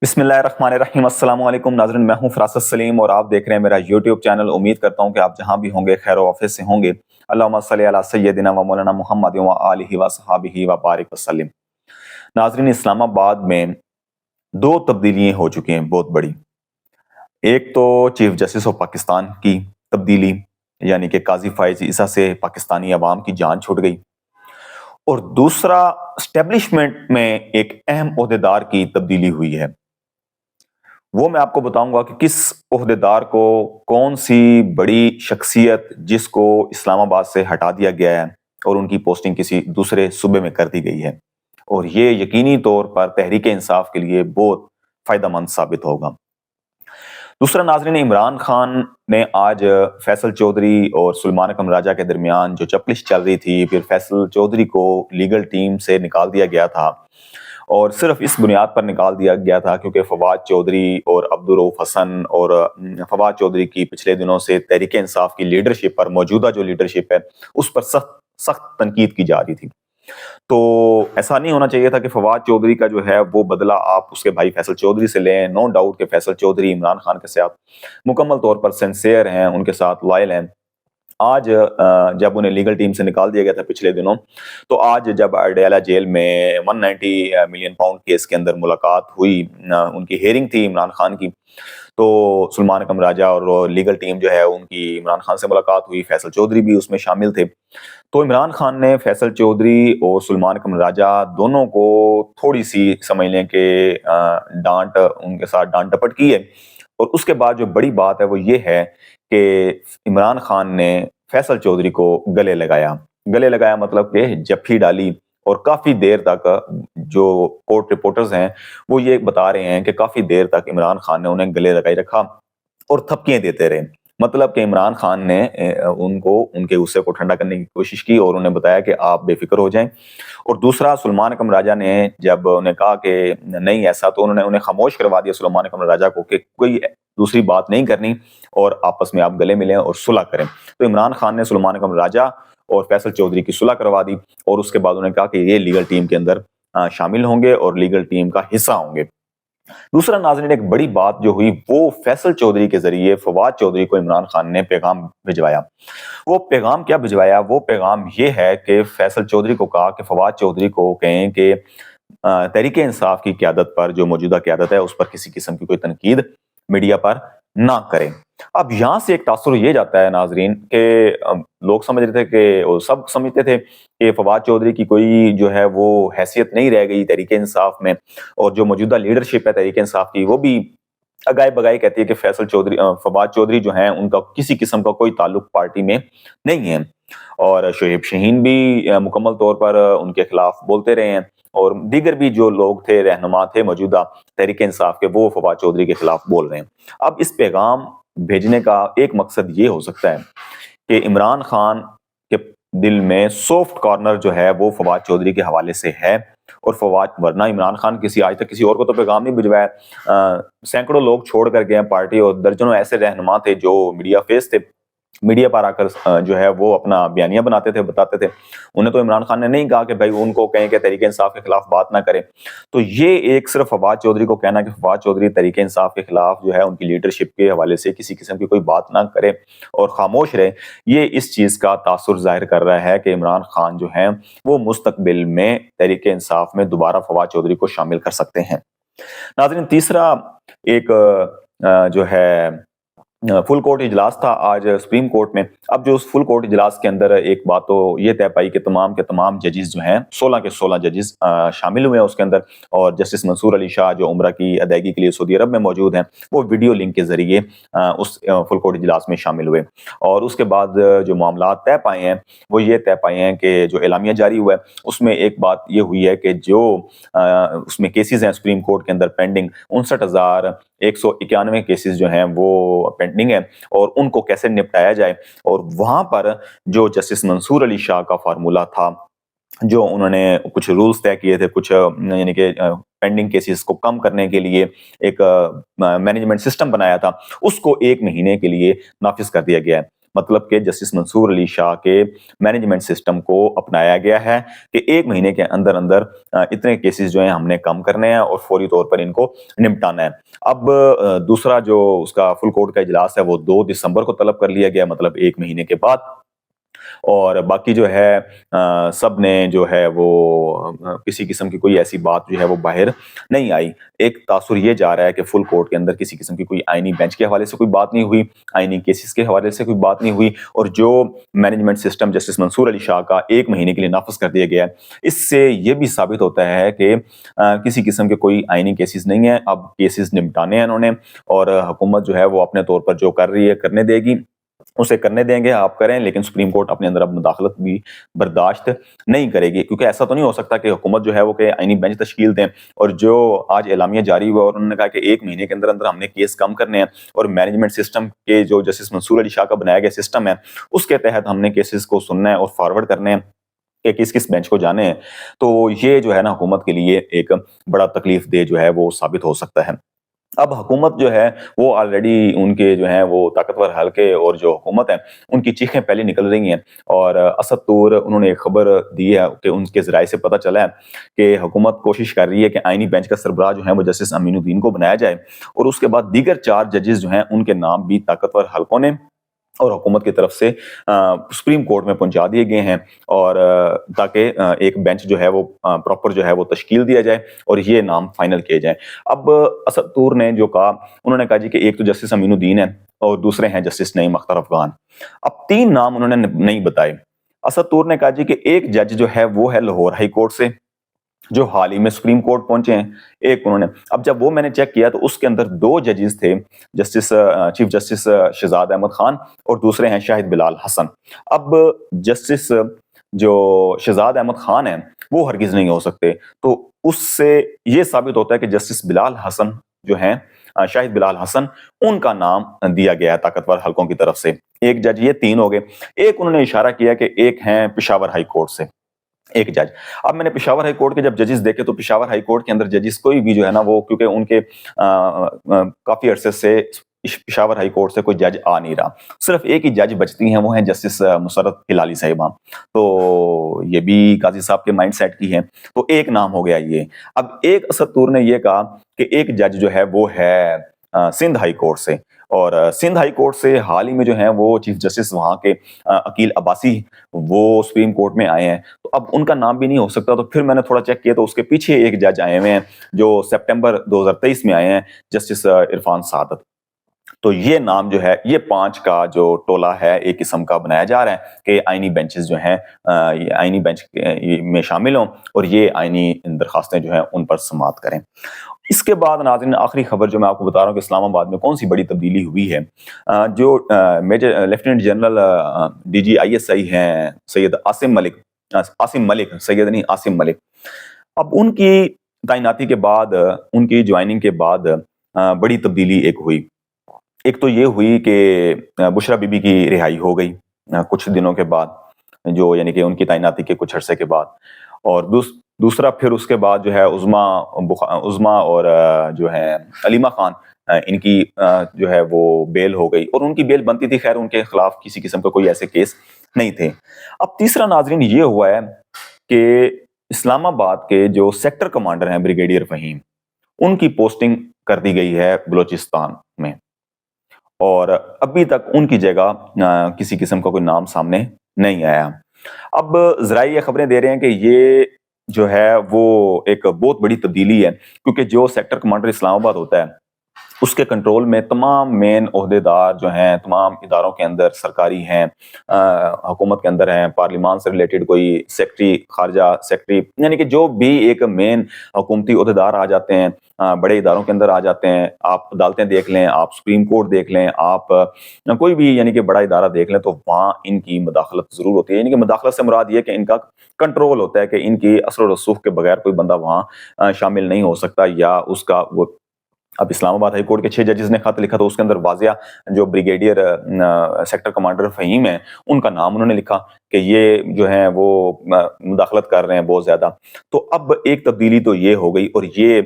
بسم اللہ الرحمن الرحیم۔ السلام علیکم ناظرین، میں ہوں فراست سلیم اور آپ دیکھ رہے ہیں میرا یوٹیوب چینل۔ امید کرتا ہوں کہ آپ جہاں بھی ہوں گے خیر و عافیت سے ہوں گے۔ اللہم صلی علی سیدنا و مولانا محمد و آلہ و صحابہ و بارک وسلم۔ ناظرین، اسلام آباد میں دو تبدیلیاں ہو چکی ہیں بہت بڑی۔ ایک تو چیف جسٹس آف پاکستان کی تبدیلی، یعنی کہ قاضی فائز عیسیٰ سے پاکستانی عوام کی جان چھوٹ گئی، اور دوسرا اسٹیبلشمنٹ میں ایک اہم عہدیدار کی تبدیلی ہوئی ہے۔ وہ میں آپ کو بتاؤں گا کہ کس عہدیدار کو، کون سی بڑی شخصیت جس کو اسلام آباد سے ہٹا دیا گیا ہے اور ان کی پوسٹنگ کسی دوسرے صوبے میں کر دی گئی ہے، اور یہ یقینی طور پر تحریک انصاف کے لیے بہت فائدہ مند ثابت ہوگا۔ دوسرا ناظرین، عمران خان نے آج فیصل چودھری اور سلمان اکرم راجہ کے درمیان جو چپلش چل رہی تھی، پھر فیصل چودھری کو لیگل ٹیم سے نکال دیا گیا تھا، اور صرف اس بنیاد پر نکال دیا گیا تھا کیونکہ فواد چودھری اور عبدالرؤف حسن اور فواد چودھری کی پچھلے دنوں سے تحریک انصاف کی لیڈرشپ پر، موجودہ جو لیڈرشپ ہے اس پر سخت تنقید کی جا رہی تھی۔ تو ایسا نہیں ہونا چاہیے تھا کہ فواد چودھری کا جو ہے وہ بدلہ آپ اس کے بھائی فیصل چودھری سے لیں۔ نو ڈاؤٹ کہ فیصل چودھری عمران خان کے ساتھ مکمل طور پر سنسیئر ہیں، ان کے ساتھ لائل ہیں۔ آج جب انہیں لیگل ٹیم سے نکال دیا گیا تھا پچھلے دنوں، تو آج جب اڈیالہ جیل میں 190 ملین پاؤنڈ کیس کے اندر ملاقات ہوئی، ان کی ہیئرنگ تھی عمران خان کی، تو سلمان اکرم راجہ اور لیگل ٹیم جو ہے ان کی عمران خان سے ملاقات ہوئی، فیصل چودھری بھی اس میں شامل تھے۔ تو عمران خان نے فیصل چودھری اور سلمان اکرم راجہ دونوں کو تھوڑی سی سمجھ لیں کہ ان کے ساتھ ڈانٹ ڈپٹ کی ہے، اور اس کے بعد جو بڑی بات ہے وہ یہ ہے کہ عمران خان نے فیصل چودھری کو گلے لگایا مطلب کہ جپھی ڈالی، اور کافی دیر تک جو کورٹ رپورٹرز ہیں وہ یہ بتا رہے ہیں کہ کافی دیر تک عمران خان نے انہیں گلے لگائی رکھا اور تھپکیاں دیتے رہے۔ مطلب کہ عمران خان نے ان کے غصے کو ٹھنڈا کرنے کی کوشش کی اور انہیں بتایا کہ آپ بے فکر ہو جائیں۔ اور دوسرا، سلمان اکرم راجہ نے جب انہیں کہا کہ نہیں ایسا، تو انہوں نے انہیں خاموش کروا دیا سلمان اکرم راجہ کو کہ کوئی دوسری بات نہیں کرنی اور آپس میں آپ گلے ملیں اور صلح کریں۔ تو عمران خان نے سلمان اکرم راجہ اور فیصل چودھری کی صلح کروا دی، اور اس کے بعد انہوں نے کہا کہ یہ لیگل ٹیم کے اندر شامل ہوں گے اور لیگل ٹیم کا حصہ ہوں گے۔ دوسرا ناظرین، ایک بڑی بات جو ہوئی وہ فیصل چودھری کے ذریعے فواد چودھری کو عمران خان نے پیغام بھجوایا۔ وہ پیغام کیا بھجوایا؟ وہ پیغام یہ ہے کہ فیصل چودھری کو کہا کہ فواد چودھری کو کہیں کہ تحریک انصاف کی قیادت پر، جو موجودہ قیادت ہے، اس پر کسی قسم کی کوئی تنقید میڈیا پر نہ کریں۔ اب یہاں سے ایک تاثر یہ جاتا ہے ناظرین کہ لوگ سمجھ رہے تھے کہ سب سمجھتے تھے کہ فواد چودھری کی کوئی جو ہے وہ حیثیت نہیں رہ گئی تحریک انصاف میں، اور جو موجودہ لیڈرشپ ہے تحریک انصاف کی وہ بھی اگائے بگائے کہتی ہے کہ فواد چودھری جو ہیں ان کا کسی قسم کا کوئی تعلق پارٹی میں نہیں ہے، اور شعیب شہین بھی مکمل طور پر ان کے خلاف بولتے رہے ہیں، اور دیگر بھی جو لوگ تھے، رہنما تھے موجودہ تحریک انصاف کے، وہ فواد چودھری کے خلاف بول رہے ہیں۔ اب اس پیغام بھیجنے کا ایک مقصد یہ ہو سکتا ہے کہ عمران خان کے دل میں سافٹ کارنر جو ہے وہ فواد چودھری کے حوالے سے ہے، اور ورنہ عمران خان آج تک کسی اور کو تو پیغام نہیں بھجوایا۔ سینکڑوں لوگ چھوڑ کر گئے ہیں پارٹی، اور درجنوں ایسے رہنما تھے جو میڈیا فیس تھے، میڈیا پر آ کر جو ہے وہ اپنا بیانیہ بناتے تھے، بتاتے تھے۔ انہیں تو عمران خان نے نہیں کہا کہ بھائی ان کو کہیں کہ تحریک انصاف کے خلاف بات نہ کریں۔ تو یہ ایک صرف فواد چودھری کو کہنا کہ فواد چودھری تحریک انصاف کے خلاف جو ہے ان کی لیڈرشپ کے حوالے سے کسی قسم کی کوئی بات نہ کرے اور خاموش رہے، یہ اس چیز کا تاثر ظاہر کر رہا ہے کہ عمران خان جو ہیں وہ مستقبل میں تحریک انصاف میں دوبارہ فواد چودھری کو شامل کر سکتے ہیں۔ ناظرین، تیسرا ایک جو ہے فل کورٹ اجلاس تھا آج سپریم کورٹ میں۔ اب جو اس فل کورٹ اجلاس کے اندر ایک بات تو یہ طے پائی کہ تمام کے تمام ججز جو ہیں 16 کے 16 ججز شامل ہوئے ہیں اس کے اندر، اور جسٹس منصور علی شاہ جو عمرہ کی ادائیگی کے لیے سعودی عرب میں موجود ہیں، وہ ویڈیو لنک کے ذریعے اس فل کورٹ اجلاس میں شامل ہوئے۔ اور اس کے بعد جو معاملات طے پائے ہیں وہ یہ طے پائے ہیں کہ جو اعلامیہ جاری ہوا ہے اس میں ایک بات یہ ہوئی ہے کہ جو اس میں کیسز ہیں سپریم کورٹ کے اندر پینڈنگ، 59,191 کیسز جو ہیں وہ پینڈنگ ہیں، اور ان کو کیسے نپٹایا جائے۔ اور وہاں پر جو جسٹس منصور علی شاہ کا فارمولہ تھا، جو انہوں نے کچھ رولز طے کیے تھے، کچھ یعنی کہ پینڈنگ کیسز کو کم کرنے کے لیے ایک مینجمنٹ سسٹم بنایا تھا، اس کو 1 مہینے کے لیے نافذ کر دیا گیا ہے۔ مطلب کہ جسٹس منصور علی شاہ کے مینجمنٹ سسٹم کو اپنایا گیا ہے کہ 1 مہینے کے اندر اندر اتنے کیسز جو ہیں ہم نے کم کرنے ہیں اور فوری طور پر ان کو نمٹانا ہے۔ اب دوسرا جو اس کا فل کورٹ کا اجلاس ہے وہ 2 دسمبر کو طلب کر لیا گیا، مطلب 1 مہینے کے بعد، اور باقی جو ہے سب نے جو ہے وہ کسی قسم کی کوئی ایسی بات جو ہے وہ باہر نہیں آئی۔ ایک تاثر یہ جا رہا ہے کہ فل کورٹ کے اندر کسی قسم کی کوئی آئینی بینچ کے حوالے سے کوئی بات نہیں ہوئی، آئینی کیسز کے حوالے سے کوئی بات نہیں ہوئی، اور جو مینجمنٹ سسٹم جسٹس منصور علی شاہ کا 1 مہینے کے لیے نافذ کر دیا گیا ہے، اس سے یہ بھی ثابت ہوتا ہے کہ کسی قسم کے کوئی آئینی کیسز نہیں ہیں، اب کیسز نمٹانے ہیں انہوں نے، اور حکومت جو ہے وہ اپنے طور پر جو کر رہی ہے کرنے دے گی، اسے کرنے دیں گے، آپ کریں، لیکن سپریم کورٹ اپنے اندر اب مداخلت بھی برداشت نہیں کرے گی، کیونکہ ایسا تو نہیں ہو سکتا کہ حکومت جو ہے وہ کہ آئینی بینچ تشکیل دیں، اور جو آج اعلامیہ جاری ہوا اور انہوں نے کہا کہ 1 مہینے کے اندر اندر ہم نے کیس کم کرنے ہیں، اور مینجمنٹ سسٹم کے جو جسٹس منصور علی شاہ کا بنایا گیا سسٹم ہے اس کے تحت ہم نے کیسز کو سننا ہے اور فارورڈ کرنے ہیں کہ کس بینچ کو جانے ہیں، تو یہ جو ہے نا حکومت کے لیے ایک بڑا تکلیف دہ جو ہے وہ ثابت ہو سکتا ہے۔ اب حکومت جو ہے وہ آلریڈی ان کے جو ہیں وہ طاقتور حلقے اور جو حکومت ہے ان کی چیخیں پہلے نکل رہی ہیں، اور اسد طور انہوں نے ایک خبر دی ہے کہ ان کے ذرائع سے پتہ چلا ہے کہ حکومت کوشش کر رہی ہے کہ آئینی بینچ کا سربراہ جو ہے وہ جسٹس امین الدین کو بنایا جائے، اور اس کے بعد دیگر 4 ججز جو ہیں ان کے نام بھی طاقتور حلقوں نے اور حکومت کی طرف سے سپریم کورٹ میں پہنچا دیے گئے ہیں، اور تاکہ ایک بینچ جو ہے وہ پراپر جو ہے وہ تشکیل دیا جائے اور یہ نام فائنل کیے جائیں۔ اب اسد طور نے جو کہا، انہوں نے کہا جی کہ ایک تو جسٹس امین الدین ہے اور دوسرے ہیں جسٹس نعیم اختر افغان۔ اب 3 نام انہوں نے نہیں بتائے۔ اسد طور نے کہا جی کہ ایک جج جو ہے وہ ہے لاہور ہائی کورٹ سے جو حال ہی میں سپریم کورٹ پہنچے ہیں، ایک انہوں نے، اب جب وہ میں نے چیک کیا تو اس کے اندر 2 ججز تھے، چیف جسٹس شہزاد احمد خان اور دوسرے ہیں شاہد بلال حسن۔ اب جسٹس جو شہزاد احمد خان ہیں وہ ہرگز نہیں ہو سکتے، تو اس سے یہ ثابت ہوتا ہے کہ جسٹس بلال حسن جو ہیں شاہد بلال حسن، ان کا نام دیا گیا ہے طاقتور حلقوں کی طرف سے۔ ایک جج، یہ 3 ہو گئے۔ ایک انہوں نے اشارہ کیا کہ ایک ہیں پشاور ہائی کورٹ سے ایک جج۔ اب میں نے پشاور ہائی کورٹ کے جب ججز دیکھے تو پشاور ہائی کورٹ کے اندر ججز کوئی بھی جو ہے نا وہ، کیونکہ ان کے کافی عرصے سے پشاور ہائی کورٹ سے کوئی جج آ نہیں رہا، صرف ایک ہی جج بچتی ہیں، وہ ہیں جسٹس مسرت ہلالی صاحبہ، تو یہ بھی قاضی صاحب کے مائنڈ سیٹ کی ہے، تو ایک نام ہو گیا یہ۔ اب ایک اسد طور نے یہ کہا کہ ایک جج جو ہے وہ ہے سندھ ہائی کورٹ سے، اور سندھ ہائی کورٹ سے حال ہی میں جو ہیں وہ چیف جسٹس وہاں کے عقیل عباسی وہ سپریم کورٹ میں آئے ہیں، تو اب ان کا نام بھی نہیں ہو سکتا۔ تو پھر میں نے تھوڑا چیک کیا تو اس کے پیچھے ایک جج آئے ہوئے ہیں جو سپٹمبر 2023 میں آئے ہیں، جسٹس عرفان سعادت۔ تو یہ نام جو ہے، یہ 5 کا جو ٹولہ ہے ایک قسم کا بنایا جا رہا ہے کہ آئینی بینچز جو ہیں یہ آئینی بینچ میں شامل ہوں اور یہ آئینی درخواستیں جو ہیں ان پر سماعت کریں۔ اس کے بعد ناظرین آخری خبر جو میں آپ کو بتا رہا ہوں کہ اسلام آباد میں کون سی بڑی تبدیلی ہوئی ہے۔ جو میجر لیفٹیننٹ جنرل DGISI ہیں سید عاصم ملک، سید نہیں عاصم ملک، اب ان کی تعیناتی کے بعد، ان کی جوائننگ کے بعد بڑی تبدیلی ایک ہوئی۔ ایک تو یہ ہوئی کہ بشرا بی بی کی رہائی ہو گئی کچھ دنوں کے بعد، جو یعنی کہ ان کی تعیناتی کے کچھ عرصے کے بعد، اور دوسرا پھر اس کے بعد جو ہے عظما اور جو ہے علیمہ خان، ان کی جو ہے وہ بیل ہو گئی، اور ان کی بیل بنتی تھی، خیر ان کے خلاف کسی قسم کا کوئی ایسے کیس نہیں تھے۔ اب تیسرا ناظرین یہ ہوا ہے کہ اسلام آباد کے جو سیکٹر کمانڈر ہیں بریگیڈیئر فہیم، ان کی پوسٹنگ کر دی گئی ہے بلوچستان میں، اور ابھی تک ان کی جگہ کسی قسم کا کوئی نام سامنے نہیں آیا۔ اب ذرائع یہ خبریں دے رہے ہیں کہ یہ جو ہے وہ ایک بہت بڑی تبدیلی ہے، کیونکہ جو سیکٹر کمانڈر اسلام آباد ہوتا ہے اس کے کنٹرول میں تمام مین عہدیدار جو ہیں تمام اداروں کے اندر سرکاری ہیں، حکومت کے اندر ہیں، پارلیمان سے ریلیٹڈ کوئی سیکٹری، خارجہ سیکٹری، یعنی کہ جو بھی ایک مین حکومتی عہدیدار آ جاتے ہیں، بڑے اداروں کے اندر آ جاتے ہیں۔ آپ عدالتیں دیکھ لیں، آپ سپریم کورٹ دیکھ لیں، آپ کوئی بھی یعنی کہ بڑا ادارہ دیکھ لیں، تو وہاں ان کی مداخلت ضرور ہوتی ہے۔ یعنی کہ مداخلت سے مراد یہ کہ ان کا کنٹرول ہوتا ہے کہ ان کی اثر و رسوخ کے بغیر کوئی بندہ وہاں شامل نہیں ہو سکتا، یا اس کا وہ اب اسلام آباد ہائی کورٹ کے 6 ججز نے خط لکھا تو اس کے اندر واضح جو بریگیڈیئر سیکٹر کمانڈر فہیم ہیں ان کا نام انہوں نے لکھا کہ یہ جو ہیں وہ مداخلت کر رہے ہیں بہت زیادہ. تو اب ایک تبدیلی تو یہ ہو گئی، اور یہ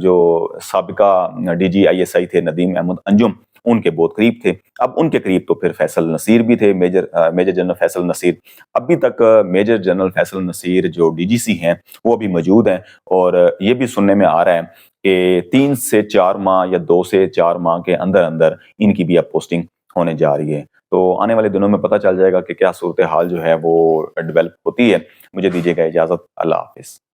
جو سابقہ D G I S I تھے ندیم احمد انجم، ان کے بہت قریب تھے. اب ان کے قریب تو پھر فیصل نصیر بھی تھے، میجر جنرل فیصل نصیر. ابھی تک میجر جنرل فیصل نصیر جو ڈی جی سی ہیں وہ بھی موجود ہیں، اور یہ بھی سننے میں آ رہا ہے کہ 3 سے 4 ماہ یا 2 سے 4 ماہ کے اندر اندر ان کی بھی اب پوسٹنگ ہونے جا رہی ہے. تو آنے والے دنوں میں پتہ چل جائے گا کہ کیا صورتحال جو ہے وہ ڈیولپ ہوتی ہے. مجھے دیجیے گا اجازت. اللہ حافظ.